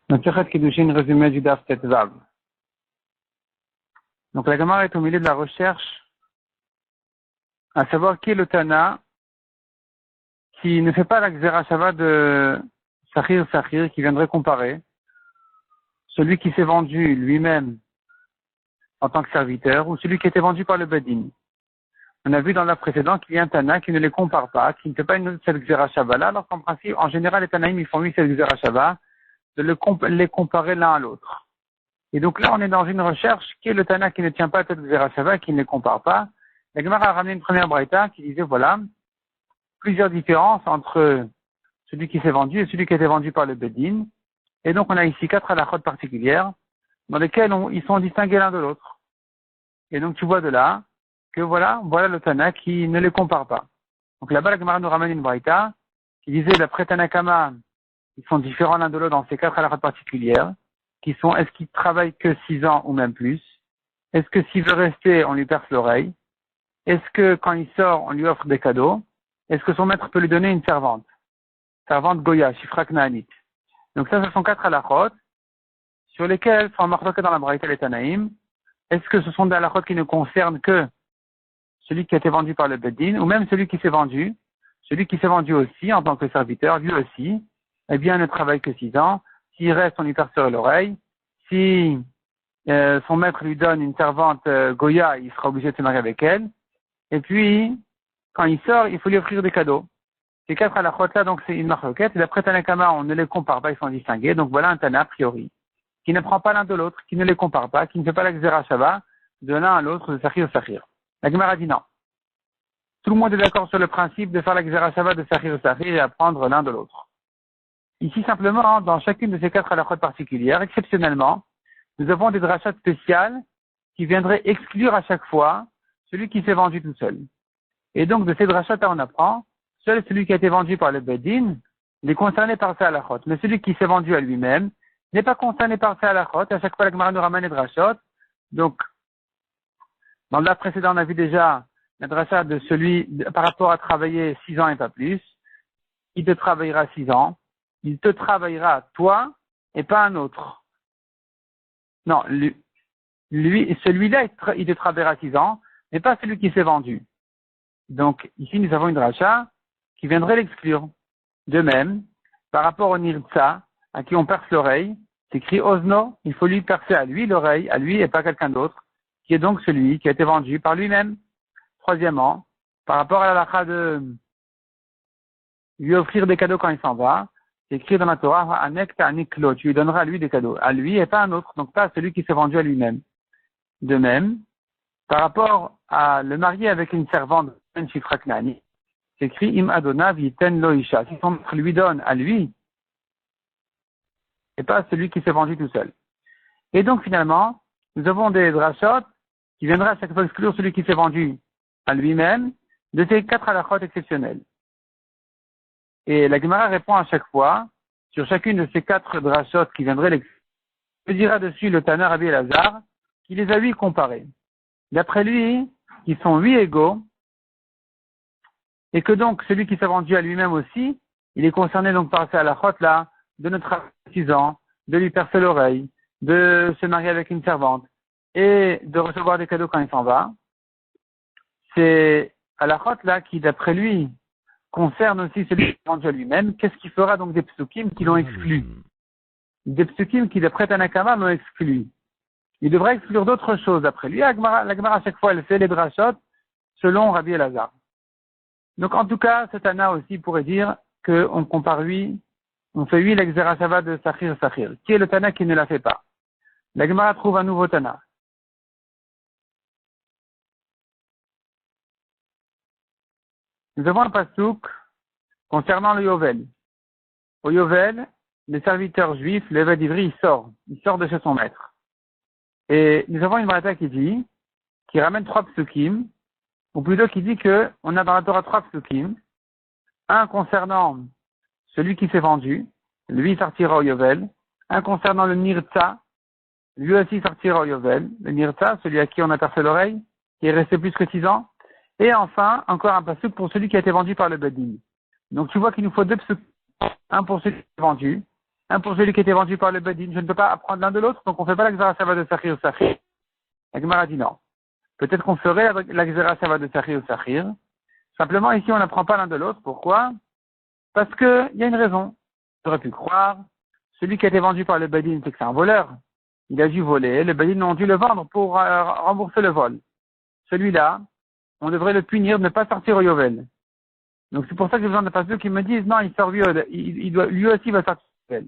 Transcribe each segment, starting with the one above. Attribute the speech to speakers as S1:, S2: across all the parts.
S1: Masechet Kiddushin, résumé du Daf Tetzav. Donc la Gemara est au milieu de la recherche à savoir qui est le Tana qui ne fait pas la Gzera Shava de Sachir, qui viendrait comparer celui qui s'est vendu lui-même en tant que serviteur ou celui qui était vendu par le Bedin. On a vu dans la précédente qu'il y a un Tana qui ne les compare pas, qui ne fait pas cette Gzera Shava là, alors qu'en principe, en général, les Tanaïm, ils font cette Gzera Shava de les comparer l'un à l'autre. Et donc là, on est dans une recherche qui est le Tana qui ne tient pas à cette Gzera Shava, qui ne les compare pas. La Gemara a ramené une première braïta qui disait, voilà, plusieurs différences entre celui qui s'est vendu et celui qui a été vendu par le Bedin. Et donc, on a ici 4 halakhot particulières dans lesquelles ils sont distingués l'un de l'autre. Et donc, tu vois de là que voilà le Tana qui ne les compare pas. Donc là-bas, la Gemara nous ramène une braïta qui disait, d'après Tanakama, ils sont différents l'un de l'autre dans ces 4 halakhot particulières, qui sont, est-ce qu'il travaille que 6 ans ou même plus? Est-ce que s'il veut rester, on lui perce l'oreille? Est-ce que quand il sort, on lui offre des cadeaux? Est-ce que son maître peut lui donner une servante Goya, Shifra Knaanit. Donc ça, ce sont 4 halakhot sur lesquels sont marqués dans la Braïta les Tanaïm. Est-ce que ce sont des halakhot qui ne concernent que celui qui a été vendu par le Bedin, ou même celui qui s'est vendu aussi en tant que serviteur, lui aussi, eh bien, ne travaille que 6 ans. S'il reste, on lui percerait l'oreille. Si son maître lui donne une servante Goya, il sera obligé de se marier avec elle. Et puis, quand il sort, il faut lui offrir des cadeaux. Ces 4 halakhot-là, donc c'est une marloquette. Et d'après Tanakama, on ne les compare pas, ils sont distingués. Donc voilà un Tana a priori, qui ne prend pas l'un de l'autre, qui ne les compare pas, qui ne fait pas la Gzera Shava de l'un à l'autre, de Sachir au Sachir. La Gemara dit non. Tout le monde est d'accord sur le principe de faire la Gzera Shava de Sachir au Sachir et apprendre l'un de l'autre. Ici, simplement, dans chacune de ces 4 halakhot particulières, exceptionnellement, nous avons des drachas spéciales qui viendraient exclure à chaque fois celui qui s'est vendu tout seul. Et donc, de ces drachas, on apprend, seul celui qui a été vendu par le Bedin est concerné par ces halakhot. Mais celui qui s'est vendu à lui-même n'est pas concerné par ces halakhot. À chaque fois, la Gemara nous ramène les drachot. Donc, dans la précédente, on a vu déjà la dracha de celui, par rapport à travailler 6 ans et pas plus. Il te travaillera 6 ans. Il te travaillera toi et pas un autre. Non, celui-là, il te travaillera 6 ans, mais pas celui qui s'est vendu. Donc, ici, nous avons une dracha qui viendrait l'exclure. De même, par rapport au Nirtsa, à qui on perce l'oreille, c'est écrit Ozno, il faut lui percer à lui l'oreille, à lui et pas quelqu'un d'autre, qui est donc celui qui a été vendu par lui-même. Troisièmement, par rapport à la lacha de lui offrir des cadeaux quand il s'en va, c'est écrit dans la Torah, Anek ta'aniklo, tu lui donneras à lui des cadeaux, à lui et pas à un autre, donc pas à celui qui s'est vendu à lui-même. De même, par rapport à le marier avec une servante, une Shifra Knaanit, c'est écrit Im Adona viten lo isha. Si son maître lui donne à lui, et pas à celui qui s'est vendu tout seul. Et donc finalement, nous avons des drachot qui viendraient à chaque fois exclure celui qui s'est vendu à lui-même de ces 4 halakhot exceptionnels. Et la Gemara répond à chaque fois, sur chacune de ces 4 drachot qui viendraient l'exclure, il dira dessus le Tana Rabbi Elazar, qui les a 8 comparés. D'après lui, ils sont 8 égaux, et que donc celui qui s'est vendu à lui-même aussi, il est concerné donc par ces halakhot là, de ne travailler 6 ans, de lui percer l'oreille, de se marier avec une servante, et de recevoir des cadeaux quand il s'en va. C'est halakhot là qui, d'après lui, concerne aussi celui qui s'est vendu à lui-même. Qu'est-ce qu'il fera donc des psukim qui l'ont exclu? Des psukim qui, d'après Tanakama, l'ont exclu. Il devrait exclure d'autres choses d'après lui. La Gemara, à chaque fois, elle fait les drachot selon Rabbi Elazar. Donc, en tout cas, ce Tana aussi pourrait dire qu'on compare lui, on fait lui l'exera shava de Sachir. Qui est le Tana qui ne la fait pas? La Gemara trouve un nouveau Tana. Nous avons un pasouk concernant le Yovel. Au Yovel, le serviteur juif, le Eved Ivri, il sort de chez son maître. Et nous avons une braïta qui ramène 3 psukim, ou plutôt qui dit que on a dans la Torah 3 psukim. Un concernant celui qui s'est vendu, lui sortira au Yovel. Un concernant le Nirtsa, lui aussi sortira au Yovel. Le Nirtsa, celui à qui on a percé l'oreille, qui est resté plus que 6 ans. Et enfin, encore un pasuk pour celui qui a été vendu par le Bedin. Donc tu vois qu'il nous faut 2 psukim. Un pour celui qui est vendu, un pour celui qui était vendu par le Bedin. Je ne peux pas apprendre l'un de l'autre, donc on ne fait pas la Xera Shava de Sachir Sachir. La Gemara dit non. Peut-être qu'on ferait la Xera Shava de Sachir Sachir. Simplement, ici, on n'apprend pas l'un de l'autre. Pourquoi? Parce qu'il y a une raison. J'aurais pu croire, celui qui a été vendu par le Bedin, c'est que c'est un voleur. Il a dû voler, le Bedin ont dû le vendre pour rembourser le vol. Celui-là, on devrait le punir de ne pas sortir au Yovel. Donc c'est pour ça que j'ai besoin de passer qui me disent non, il sort lui aussi va sortir au Yovel.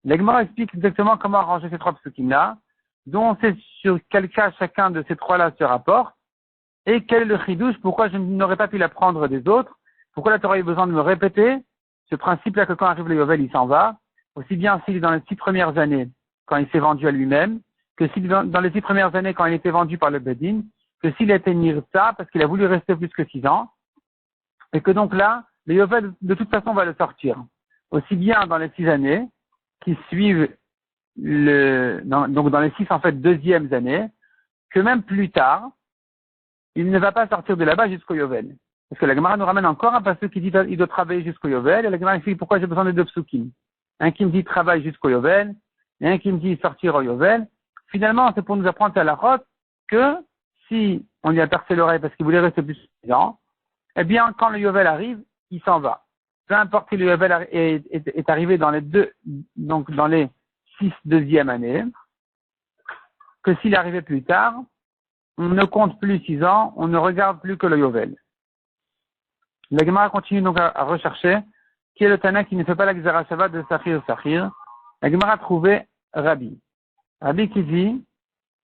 S1: L'Egmara explique exactement comment arranger ces trois psukim-là, dont on sait sur quel cas chacun de ces trois-là se rapporte, et quel est le chidouche, pourquoi je n'aurais pas pu l'apprendre des autres, pourquoi la Torah a eu besoin de me répéter ce principe-là que quand arrive le Yovel, il s'en va, aussi bien s'il est dans les 6 premières années, quand il s'est vendu à lui-même, que s'il est dans les 6 premières années, quand il était vendu par le Bedin, que s'il était Nirta, parce qu'il a voulu rester plus que 6 ans, et que donc là, le Yovel, de toute façon, va le sortir. Aussi bien dans les 6 années, qui suivent donc dans les 6, en fait, deuxièmes années, que même plus tard, il ne va pas sortir de là-bas jusqu'au Yovel. Parce que la Gemara nous ramène encore un passage qui dit qu'il doit travailler jusqu'au Yovel, et la Gemara explique pourquoi j'ai besoin de deux psukim. Un qui me dit travaille jusqu'au Yovel, et un qui me dit sortir au Yovel. Finalement, c'est pour nous apprendre à la route que si on lui a percé l'oreille parce qu'il voulait rester plus ans, eh bien, quand le Yovel arrive, il s'en va. Peu importe si le Yovel est arrivé dans dans les 6 deuxièmes années, que s'il est arrivé plus tard, on ne compte plus 6 ans, on ne regarde plus que le Yovel. La Gemara continue donc à rechercher qui est le Tana qui ne fait pas la Xera Shava de Sachir Sachir. La Gemara a trouvé Rabbi. Rabbi qui dit,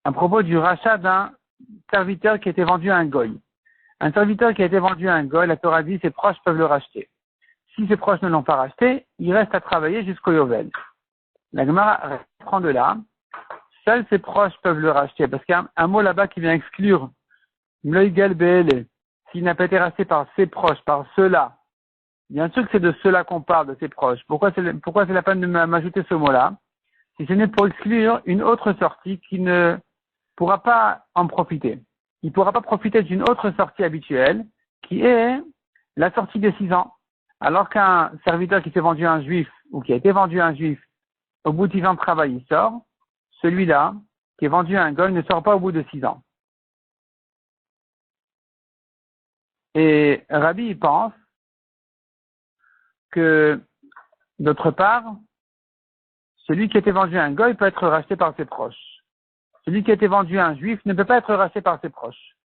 S1: à propos du rachat d'un serviteur qui a été vendu à un goy. Un serviteur qui a été vendu à un goy, la Torah dit, ses proches peuvent le racheter. Si ses proches ne l'ont pas racheté, il reste à travailler jusqu'au Yovel. La Gemara reprend de là. Seuls ses proches peuvent le racheter, parce qu'il y a un mot là-bas qui vient exclure Mloïgel Be'ele, s'il n'a pas été racheté par ses proches, par ceux-là. Bien sûr que c'est de ceux-là qu'on parle, de ses proches. Pourquoi c'est la peine de m'ajouter ce mot-là? Si ce n'est pour exclure une autre sortie qui ne pourra pas en profiter. Il ne pourra pas profiter d'une autre sortie habituelle, qui est la sortie des 6 ans. Alors qu'un serviteur qui s'est vendu à un juif, ou qui a été vendu à un juif, au bout de 6 ans de travail, il sort. Celui-là, qui est vendu à un goy, ne sort pas au bout de 6 ans. Et Rabbi, il pense que, d'autre part, celui qui a été vendu à un goy peut être racheté par ses proches. Celui qui a été vendu à un juif ne peut pas être racheté par ses proches.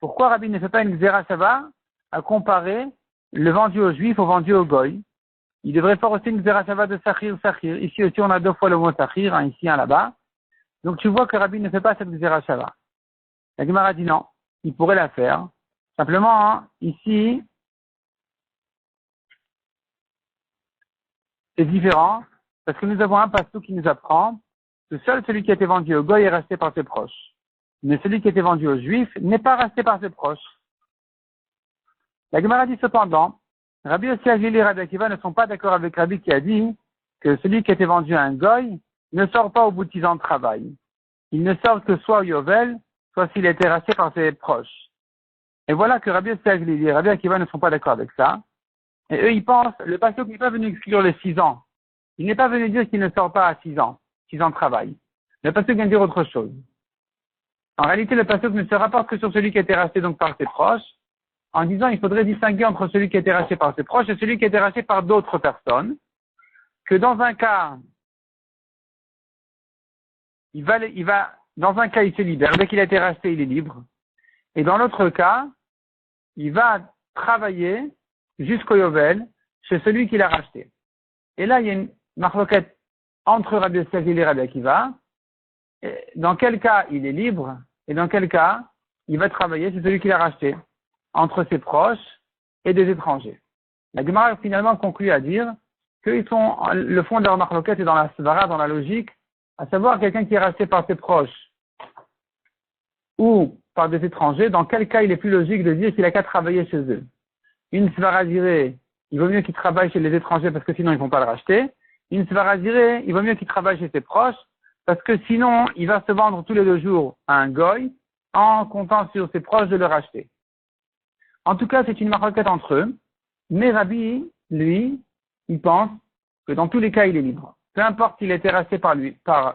S1: Pourquoi Rabbi ne fait pas une Xera Shava à comparer le vendu au juif au vendu au goy? Il devrait faire aussi une Xera Shava de Sachir Sachir. Ici aussi, on a 2 fois le mot Sachir, un ici, un là-bas. Donc tu vois que Rabbi ne fait pas cette Xera Shava. La Gemara dit non, il pourrait la faire. Simplement, ici, c'est différent, parce que nous avons un pastou qui nous apprend que seul celui qui a été vendu au goy est resté par ses proches. Mais celui qui a été vendu aux juifs n'est pas resté par ses proches. La Gemara dit cependant, Rabbi Yossi Agili et Rabbi Akiva ne sont pas d'accord avec Rabbi qui a dit que celui qui a été vendu à un goy ne sort pas au bout de 6 ans de travail. Il ne sort que soit au Yovel, soit s'il a été racheté par ses proches. Et voilà que Rabbi Yossi Agili et Rabbi Akiva ne sont pas d'accord avec ça. Et eux, ils pensent, le pasteur n'est pas venu exclure les 6 ans. Il n'est pas venu dire qu'il ne sort pas à 6 ans de travail. Le pasteur vient dire autre chose. En réalité, le pasteur ne se rapporte que sur celui qui a été racheté donc par ses proches, en disant il faudrait distinguer entre celui qui a été racheté par ses proches et celui qui a été racheté par d'autres personnes, que dans un cas, il se libère. Dès qu'il a été racheté, il est libre. Et dans l'autre cas, il va travailler jusqu'au Yovel chez celui qui l'a racheté. Et là, il y a une marloquette entre Rabbi Yossi Agili et Rabbi Akiva. Dans quel cas il est libre et dans quel cas il va travailler chez celui qui l'a racheté, entre ses proches et des étrangers. La Gemara finalement conclut à dire qu'ils sont, le fond de leur marloquette est dans la svara, dans la logique, à savoir quelqu'un qui est racheté par ses proches ou par des étrangers, dans quel cas il est plus logique de dire qu'il a qu'à travailler chez eux. Une svara dirait, il vaut mieux qu'il travaille chez les étrangers parce que sinon ils ne vont pas le racheter. Une svara dirait, il vaut mieux qu'il travaille chez ses proches parce que sinon il va se vendre tous les 2 jours à un goy en comptant sur ses proches de le racheter. En tout cas, c'est une marloquette entre eux, mais Rabbi, lui, il pense que dans tous les cas il est libre. peu importe s'il a été racheté par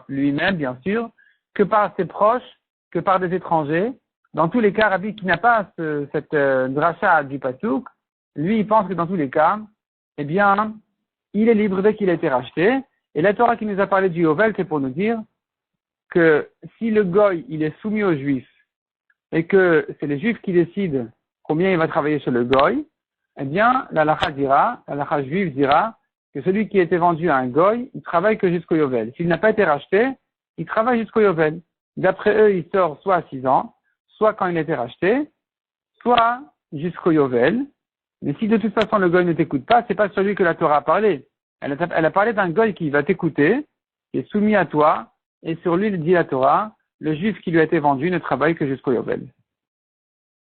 S1: lui-même, bien sûr, que par ses proches, que par des étrangers. Dans tous les cas, Rabbi qui n'a pas cette dracha du Pasuk, lui, il pense que dans tous les cas, eh bien, il est libre dès qu'il a été racheté. Et la Torah qui nous a parlé du Yovel, c'est pour nous dire que si le goy, il est soumis aux juifs, et que c'est les juifs qui décident combien il va travailler sur le goy, eh bien, la halakha juive dira que celui qui a été vendu à un goy, il travaille que jusqu'au Yovel. S'il n'a pas été racheté, il travaille jusqu'au Yovel. D'après eux, il sort soit à 6 ans, soit quand il a été racheté, soit jusqu'au Yovel. Mais si de toute façon le goy ne t'écoute pas, c'est pas sur lui que la Torah a parlé. Elle a parlé d'un goy qui va t'écouter, qui est soumis à toi, et sur lui, dit la Torah, le juif qui lui a été vendu ne travaille que jusqu'au Yovel.